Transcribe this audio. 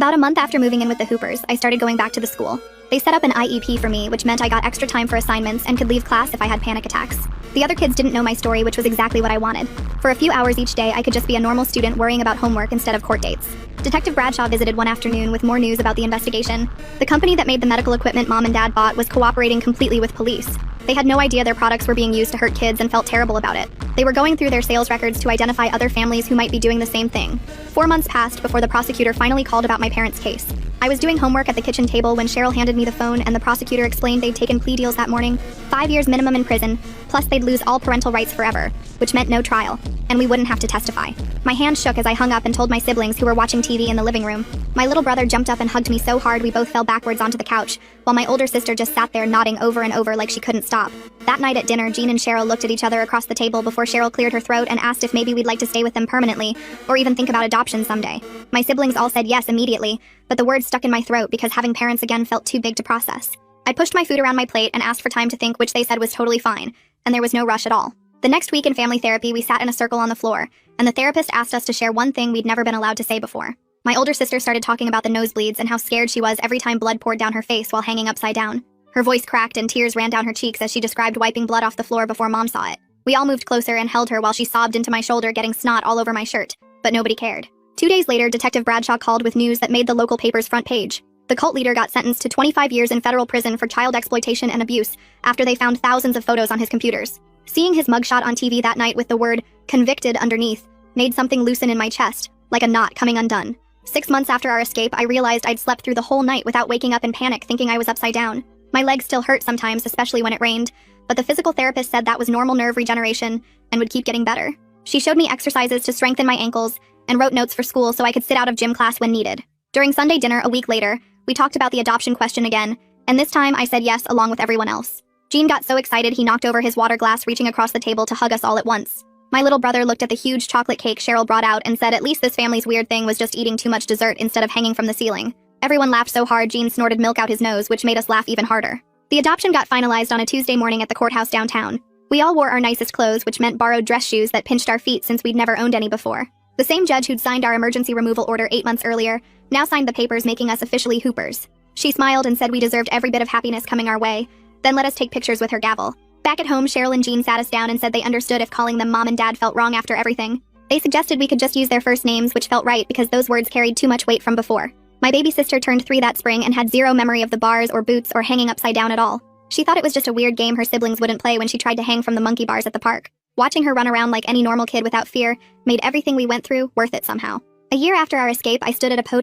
About a month after moving in with the Hoopers, I started going back to the school. They set up an IEP for me, which meant I got extra time for assignments and could leave class if I had panic attacks. The other kids didn't know my story, which was exactly what I wanted. For a few hours each day, I could just be a normal student worrying about homework instead of court dates. Detective Bradshaw visited one afternoon with more news about the investigation. The company that made the medical equipment Mom and Dad bought was cooperating completely with police. They had no idea their products were being used to hurt kids and felt terrible about it. They were going through their sales records to identify other families who might be doing the same thing. 4 months passed before the prosecutor finally called about my parents' case. I was doing homework at the kitchen table when Cheryl handed me the phone and the prosecutor explained they'd taken plea deals that morning, 5 years minimum in prison, plus they'd lose all parental rights forever, which meant no trial, and we wouldn't have to testify. My hand shook as I hung up and told my siblings who were watching TV in the living room. My little brother jumped up and hugged me so hard we both fell backwards onto the couch, while my older sister just sat there nodding over and over like she couldn't stop. That night at dinner, Jean and Cheryl looked at each other across the table before Cheryl cleared her throat and asked if maybe we'd like to stay with them permanently, or even think about adoption someday. My siblings all said yes immediately, but the words stuck in my throat because having parents again felt too big to process. I pushed my food around my plate and asked for time to think, which they said was totally fine, and there was no rush at all. The next week in family therapy, we sat in a circle on the floor, and the therapist asked us to share one thing we'd never been allowed to say before. My older sister started talking about the nosebleeds and how scared she was every time blood poured down her face while hanging upside down. Her voice cracked and tears ran down her cheeks as she described wiping blood off the floor before Mom saw it. We all moved closer and held her while she sobbed into my shoulder, getting snot all over my shirt, but nobody cared. 2 days later, Detective Bradshaw called with news that made the local paper's front page. The cult leader got sentenced to 25 years in federal prison for child exploitation and abuse after they found thousands of photos on his computers. Seeing his mugshot on TV that night with the word "convicted" underneath made something loosen in my chest, like a knot coming undone. 6 months after our escape, I realized I'd slept through the whole night without waking up in panic thinking I was upside down. My legs still hurt sometimes, especially when it rained, but the physical therapist said that was normal nerve regeneration and would keep getting better. She showed me exercises to strengthen my ankles and wrote notes for school so I could sit out of gym class when needed. During Sunday dinner a week later, we talked about the adoption question again, and this time I said yes along with everyone else. Jean got so excited he knocked over his water glass, reaching across the table to hug us all at once. My little brother looked at the huge chocolate cake Cheryl brought out and said at least this family's weird thing was just eating too much dessert instead of hanging from the ceiling. Everyone laughed so hard Jean snorted milk out his nose, which made us laugh even harder. The adoption got finalized on a Tuesday morning at the courthouse downtown. We all wore our nicest clothes, which meant borrowed dress shoes that pinched our feet since we'd never owned any before. The same judge who'd signed our emergency removal order 8 months earlier now signed the papers making us officially Hoopers. She smiled and said we deserved every bit of happiness coming our way, then let us take pictures with her gavel. Back at home, Cheryl and Jean sat us down and said they understood if calling them Mom and Dad felt wrong after everything. They suggested we could just use their first names, which felt right because those words carried too much weight from before. My baby sister turned 3 that spring and had zero memory of the bars or boots or hanging upside down at all. She thought it was just a weird game her siblings wouldn't play when she tried to hang from the monkey bars at the park. Watching her run around like any normal kid without fear made everything we went through worth it somehow. A year after our escape, I stood at a podium